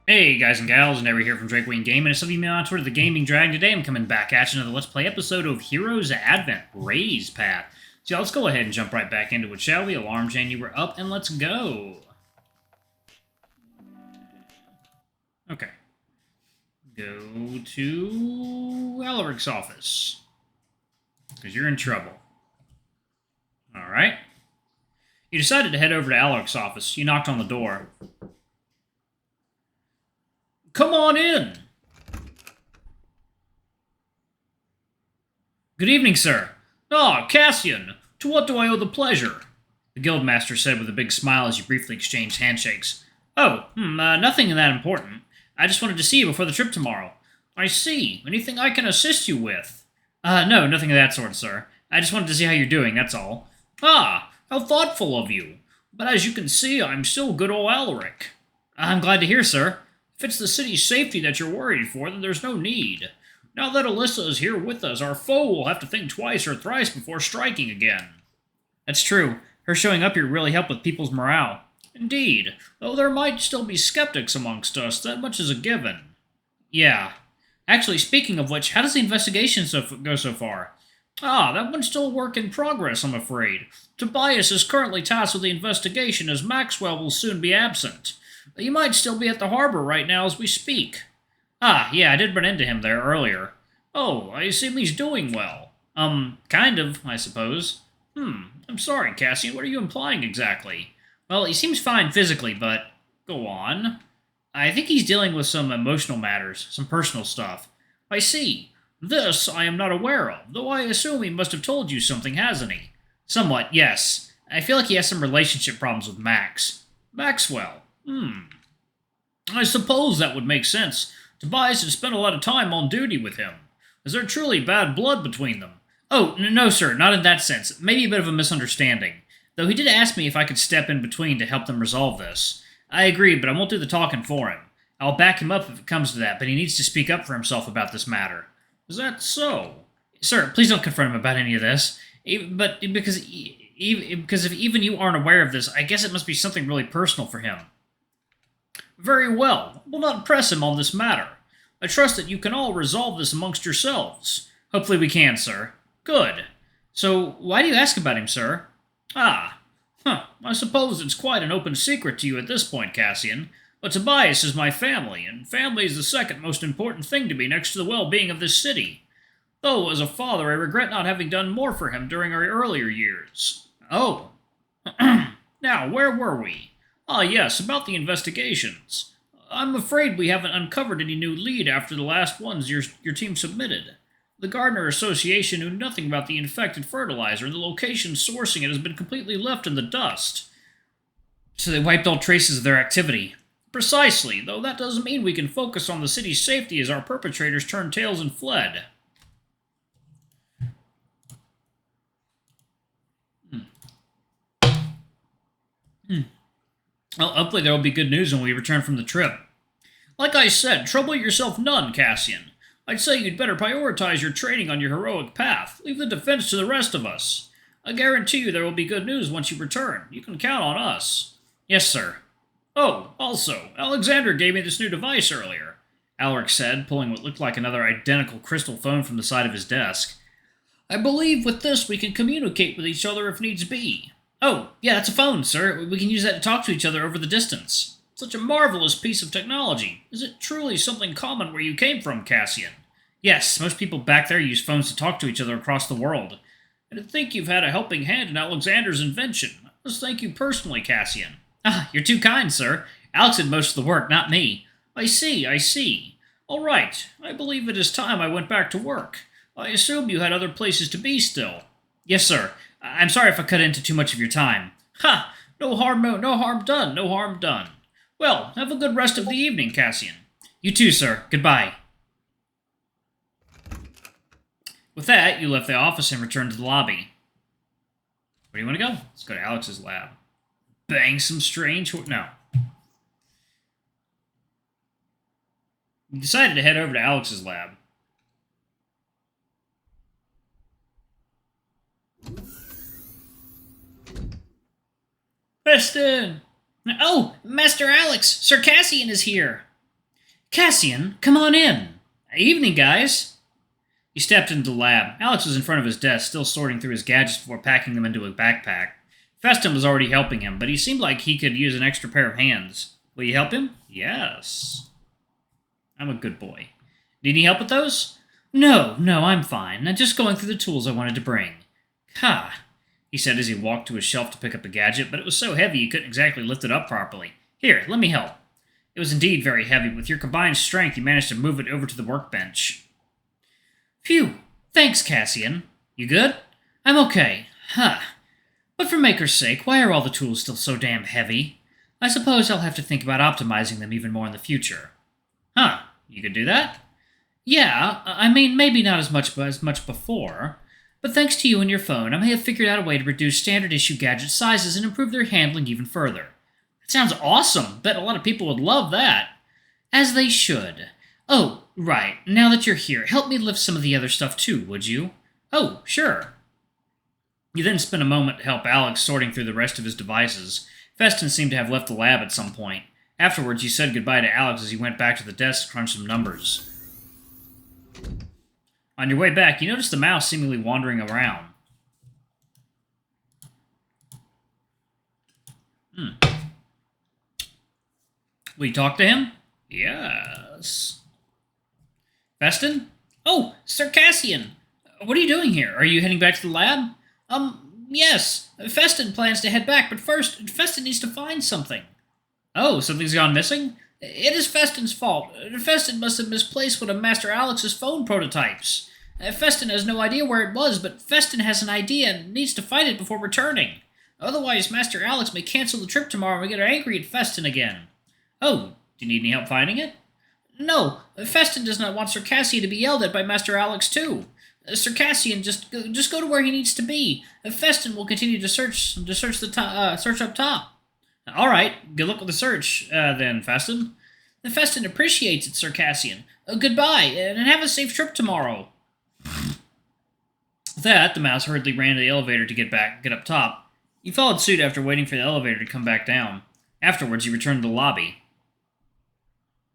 Hey guys and gals, Never here from Drake Wing Game, and as some of you may on Twitter, the Gaming Dragon. Today I'm coming back at you another Let's Play episode of Heroes Advent Raise Path. So let's go ahead and jump right back into it, shall we? Alarm chain, you were up, and let's go. Okay. Go to Alaric's office. Because you're in trouble. Alright. You decided to head over to Alaric's office. You knocked on the door. Come on in! Good evening, sir. Ah, Cassian! To what do I owe the pleasure? The guildmaster said with a big smile as you briefly exchanged handshakes. Oh, nothing that important. I just wanted to see you before the trip tomorrow. I see. Anything I can assist you with? No, nothing of that sort, sir. I just wanted to see how you're doing, that's all. Ah, how thoughtful of you. But as you can see, I'm still good old Alaric. I'm glad to hear, sir. If it's the city's safety that you're worried for, then there's no need. Now that Alissa is here with us, our foe will have to think twice or thrice before striking again. That's true. Her showing up here really helped with people's morale. Indeed, though there might still be skeptics amongst us, that much is a given. Yeah. Actually, speaking of which, how does the investigation go so far? Ah, that one's still a work in progress, I'm afraid. Tobias is currently tasked with the investigation, as Maxwell will soon be absent. You might still be at the harbor right now as we speak. Ah, yeah, I did run into him there earlier. Oh, I assume he's doing well. Kind of, I suppose. I'm sorry, Cassian, what are you implying exactly? Well, he seems fine physically, but... Go on. I think he's dealing with some emotional matters, some personal stuff. I see. This I am not aware of, though I assume he must have told you something, hasn't he? Somewhat, yes. I feel like he has some relationship problems with Max. Maxwell. I suppose that would make sense. Tobias had spent a lot of time on duty with him. Is there truly bad blood between them? Oh, no, sir, not in that sense. Maybe a bit of a misunderstanding. Though he did ask me if I could step in between to help them resolve this. I agreed, but I won't do the talking for him. I'll back him up if it comes to that, but he needs to speak up for himself about this matter. Is that so? Sir, please don't confront him about any of this. Because if even you aren't aware of this, I guess it must be something really personal for him. Very well. We'll not press him on this matter. I trust that you can all resolve this amongst yourselves. Hopefully we can, sir. Good. So, why do you ask about him, sir? I suppose it's quite an open secret to you at this point, Cassian. But Tobias is my family, and family is the second most important thing to me next to the well-being of this city. Though, as a father, I regret not having done more for him during our earlier years. Oh. Now, where were we? Ah, yes, about the investigations. I'm afraid we haven't uncovered any new lead after the last ones your team submitted. The Gardener Association knew nothing about the infected fertilizer, and the location sourcing it has been completely left in the dust. So they wiped all traces of their activity. Precisely, though that doesn't mean we can focus on the city's safety as our perpetrators turned tails and fled. Well, hopefully there will be good news when we return from the trip. Like I said, trouble yourself none, Cassian. I'd say you'd better prioritize your training on your heroic path. Leave the defense to the rest of us. I guarantee you there will be good news once you return. You can count on us. Yes, sir. Oh, also, Alexander gave me this new device earlier, Alaric said, pulling what looked like another identical crystal phone from the side of his desk. I believe with this we can communicate with each other if needs be. Oh, yeah, that's a phone, sir. We can use that to talk to each other over the distance. Such a marvelous piece of technology. Is it truly something common where you came from, Cassian? Yes, most people back there use phones to talk to each other across the world. And to think you've had a helping hand in Alexander's invention. I must thank you personally, Cassian. Ah, you're too kind, sir. Alex did most of the work, not me. I see. All right, I believe it is time I went back to work. I assume you had other places to be still. Yes, sir. I'm sorry if I cut into too much of your time. Ha! No harm done. Well, have a good rest of the evening, Cassian. You too, sir. Goodbye. With that, you left the office and returned to the lobby. Where do you want to go? Let's go to Alex's lab. Bang some strange... No. You decided to head over to Alex's lab. Preston! Oh, Master Alex! Sir Cassian is here! Cassian, come on in. Evening, guys. He stepped into the lab. Alex was in front of his desk, still sorting through his gadgets before packing them into a backpack. Festin was already helping him, but he seemed like he could use an extra pair of hands. Will you help him? Yes. I'm a good boy. Need any help with those? No, I'm fine. I'm just going through the tools I wanted to bring. Ha, he said as he walked to his shelf to pick up a gadget, but it was so heavy he couldn't exactly lift it up properly. Here, let me help. It was indeed very heavy. With your combined strength, you managed to move it over to the workbench. Phew! Thanks, Cassian. You good? I'm okay. Huh. But for Maker's sake, why are all the tools still so damn heavy? I suppose I'll have to think about optimizing them even more in the future. Huh. You could do that? Yeah, I mean, maybe not as much before. But thanks to you and your phone, I may have figured out a way to reduce standard issue gadget sizes and improve their handling even further. That sounds awesome. Bet a lot of people would love that. As they should. Oh, right. Now that you're here, help me lift some of the other stuff too, would you? Oh, sure. You then spent a moment to help Alex sorting through the rest of his devices. Festin seemed to have left the lab at some point. Afterwards, you said goodbye to Alex as he went back to the desk to crunch some numbers. On your way back, you noticed the mouse seemingly wandering around. Will you talk to him? Yes. Festin? Oh, Sir Cassian! What are you doing here? Are you heading back to the lab? Yes. Festin plans to head back, but first, Festin needs to find something. Oh, something's gone missing? It is Festin's fault. Festin must have misplaced one of Master Alex's phone prototypes. Festin has no idea where it was, but Festin has an idea and needs to find it before returning. Otherwise, Master Alex may cancel the trip tomorrow and we get angry at Festin again. Oh, do you need any help finding it? No, Festin does not want Sir Cassian to be yelled at by Master Alex too. Sir Cassian, just go to where he needs to be. Festin will continue to search up top. All right, good luck with the search, then, Festin. Festin appreciates it, Sir Cassian. Goodbye, and have a safe trip tomorrow. With that, the mouse hurriedly ran to the elevator to get up top. He followed suit after waiting for the elevator to come back down. Afterwards, he returned to the lobby.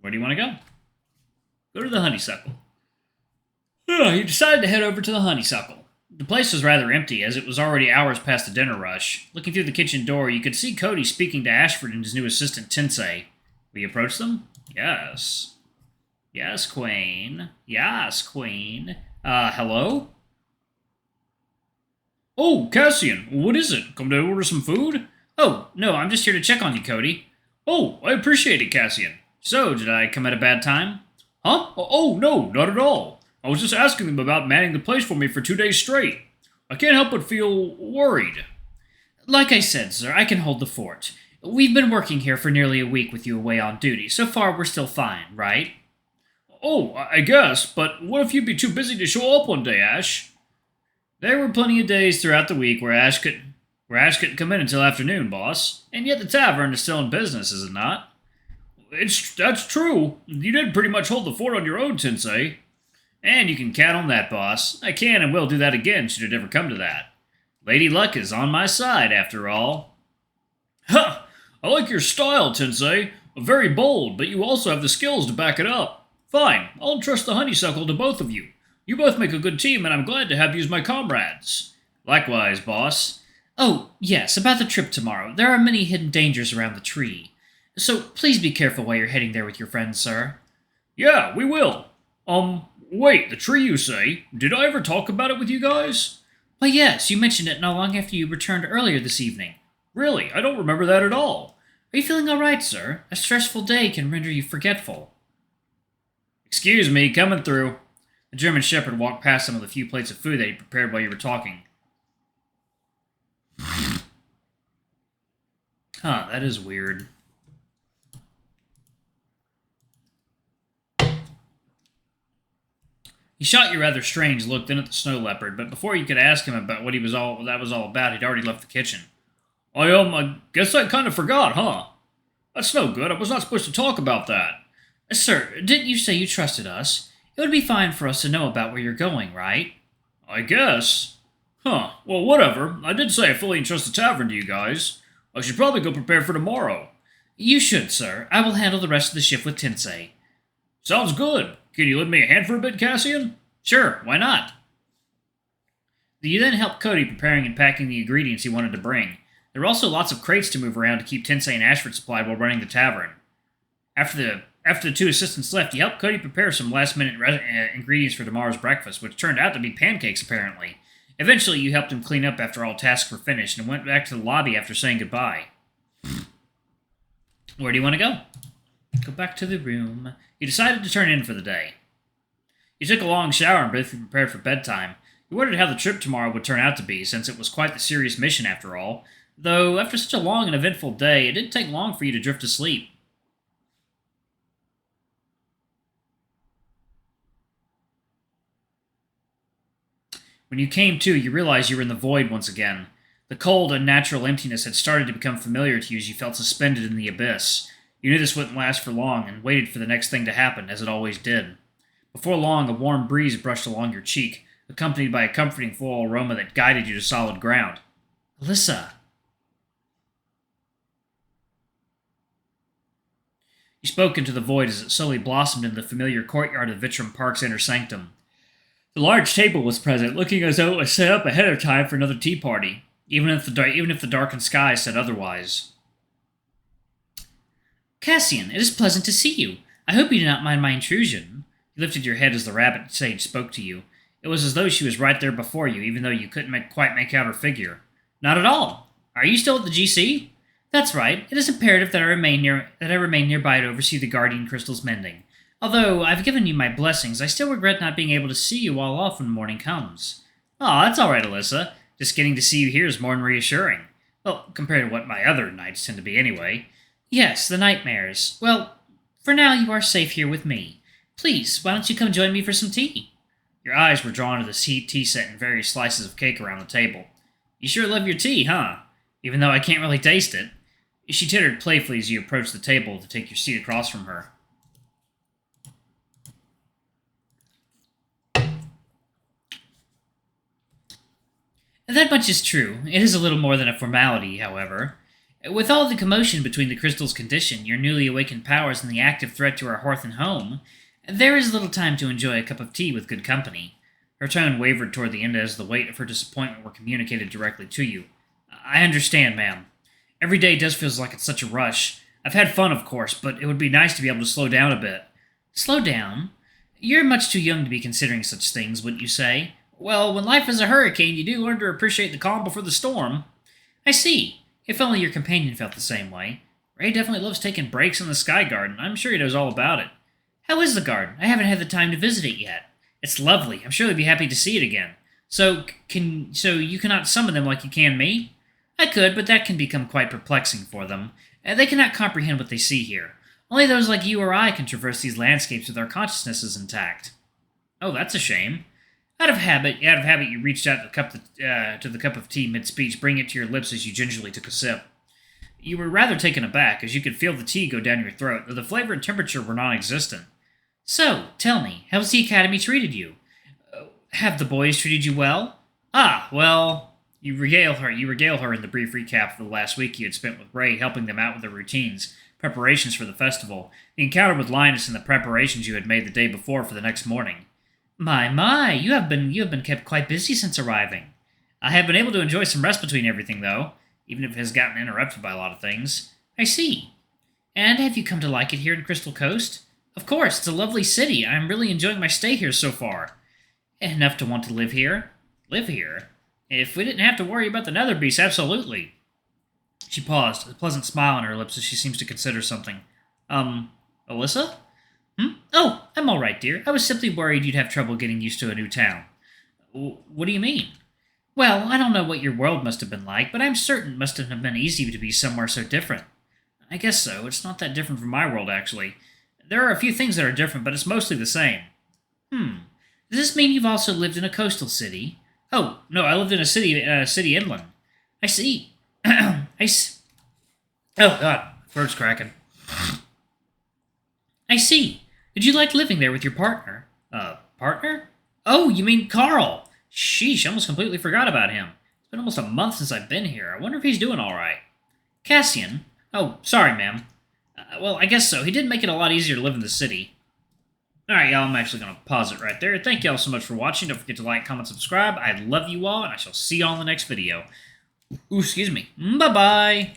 Where do you want to go? Go to the Honeysuckle. He decided to head over to the Honeysuckle. The place was rather empty, as it was already hours past the dinner rush. Looking through the kitchen door, you could see Kody speaking to Ashford and his new assistant, Tensei. Will you approach them? Yes. Yes, Queen. Yes, Queen. Hello? Oh, Cassian, what is it? Come to order some food? Oh, no, I'm just here to check on you, Kody. Oh, I appreciate it, Cassian. So, did I come at a bad time? Huh? Oh, no, not at all. I was just asking them about manning the place for me for 2 days straight. I can't help but feel worried. Like I said, sir, I can hold the fort. We've been working here for nearly a week with you away on duty. So far, we're still fine, right? Oh, I guess, but what if you'd be too busy to show up one day, Ash? There were plenty of days throughout the week where Ash couldn't come in until afternoon, boss. And yet the tavern is still in business, is it not? That's true. You did pretty much hold the fort on your own, Tensei. And you can count on that, boss. I can and will do that again should it ever come to that. Lady Luck is on my side, after all. Huh! I like your style, Tensei. Very bold, but you also have the skills to back it up. Fine, I'll entrust the Honeysuckle to both of you. You both make a good team, and I'm glad to have you as my comrades. Likewise, boss. Oh, yes, about the trip tomorrow. There are many hidden dangers around the tree. So please be careful while you're heading there with your friends, sir. Yeah, we will. Wait, the tree you say? Did I ever talk about it with you guys? Why, yes, you mentioned it not long after you returned earlier this evening. Really? I don't remember that at all. Are you feeling all right, sir? A stressful day can render you forgetful. Excuse me, coming through. The German Shepherd walked past some of the few plates of food that he prepared while you were talking. Huh, that is weird. He shot you a rather strange look then at the snow leopard, but before you could ask him about what that was all about, he'd already left the kitchen. I guess I kind of forgot, huh? That's no good. I was not supposed to talk about that. Sir, didn't you say you trusted us? It would be fine for us to know about where you're going, right? I guess. Huh, well, whatever. I did say I fully entrust the tavern to you guys. I should probably go prepare for tomorrow. You should, sir. I will handle the rest of the shift with Tensei. Sounds good. Can you lend me a hand for a bit, Cassian? Sure, why not? You then helped Kody preparing and packing the ingredients he wanted to bring. There were also lots of crates to move around to keep Tensei and Ashford supplied while running the tavern. After the two assistants left, he helped Kody prepare some last-minute ingredients for tomorrow's breakfast, which turned out to be pancakes, apparently. Eventually, you helped him clean up after all tasks were finished, and went back to the lobby after saying goodbye. Where do you want to go? Go back to the room. You decided to turn in for the day. You took a long shower and briefly prepared for bedtime. You wondered how the trip tomorrow would turn out to be, since it was quite the serious mission after all. Though, after such a long and eventful day, it didn't take long for you to drift to sleep. When you came to, you realized you were in the void once again. The cold, unnatural emptiness had started to become familiar to you as you felt suspended in the abyss. You knew this wouldn't last for long, and waited for the next thing to happen, as it always did. Before long, a warm breeze brushed along your cheek, accompanied by a comforting floral aroma that guided you to solid ground. Alissa! You spoke into the void as it slowly blossomed in the familiar courtyard of Vitram Park's inner sanctum. The large table was present, looking as though it was set up ahead of time for another tea party, even if the darkened sky said otherwise. Cassian, it is pleasant to see you. I hope you do not mind my intrusion. You lifted your head as the rabbit sage spoke to you. It was as though she was right there before you, even though you couldn't quite make out her figure. Not at all. Are you still at the GC? That's right. It is imperative that I remain nearby to oversee the Guardian Crystal's mending. Although I've given you my blessings, I still regret not being able to see you all off when morning comes. Oh, that's all right, Alissa. Just getting to see you here is more than reassuring. Well, compared to what my other nights tend to be anyway. Yes, the nightmares. Well, for now you are safe here with me. Please, why don't you come join me for some tea? Your eyes were drawn to the tea set and various slices of cake around the table. You sure love your tea, huh? Even though I can't really taste it. She tittered playfully as you approached the table to take your seat across from her. That much is true. It is a little more than a formality, however. With all the commotion between the crystal's condition, your newly awakened powers, and the active threat to our hearth and home, there is little time to enjoy a cup of tea with good company. Her tone wavered toward the end as the weight of her disappointment were communicated directly to you. I understand, ma'am. Every day does feel like it's such a rush. I've had fun, of course, but it would be nice to be able to slow down a bit. Slow down? You're much too young to be considering such things, wouldn't you say? Well, when life is a hurricane, you do learn to appreciate the calm before the storm. I see. If only your companion felt the same way. Ray definitely loves taking breaks in the Sky Garden. I'm sure he knows all about it. How is the garden? I haven't had the time to visit it yet. It's lovely. I'm sure they'd be happy to see it again. So you cannot summon them like you can me? I could, but that can become quite perplexing for them. They cannot comprehend what they see here. Only those like you or I can traverse these landscapes with our consciousnesses intact. Oh, that's a shame. Out of habit, you reached out to the cup of tea mid-speech, bringing it to your lips as you gingerly took a sip. You were rather taken aback, as you could feel the tea go down your throat, though the flavor and temperature were non-existent. So, tell me, how has the Academy treated you? Have the boys treated you well? Ah, well... You regale her in the brief recap of the last week you had spent with Ray, helping them out with their routines, preparations for the festival, the encounter with Linus, and the preparations you had made the day before for the next morning. My, you have been kept quite busy since arriving. I have been able to enjoy some rest between everything, though, even if it has gotten interrupted by a lot of things. I see. And have you come to like it here in Crystal Coast? Of course, it's a lovely city. I'm really enjoying my stay here so far. Enough to want to live here? Live here? If we didn't have to worry about the nether beast, absolutely. She paused, a pleasant smile on her lips as she seems to consider something. Alissa? Oh, I'm all right, dear. I was simply worried you'd have trouble getting used to a new town. What do you mean? Well, I don't know what your world must have been like, but I'm certain it must have been easy to be somewhere so different. I guess so. It's not that different from my world, actually. There are a few things that are different, but it's mostly the same. Does this mean you've also lived in a coastal city? Oh, no, I lived in a city inland. I see. Oh, God, throat's cracking. I see. Did you like living there with your partner? Partner? Oh, you mean Carl. Sheesh, I almost completely forgot about him. It's been almost a month since I've been here. I wonder if he's doing all right. Cassian? Oh, sorry, ma'am. Well, I guess so. He did make it a lot easier to live in the city. Alright, y'all, I'm actually going to pause it right there. Thank y'all so much for watching. Don't forget to like, comment, subscribe. I love you all, and I shall see y'all in the next video. Ooh, excuse me. Bye-bye.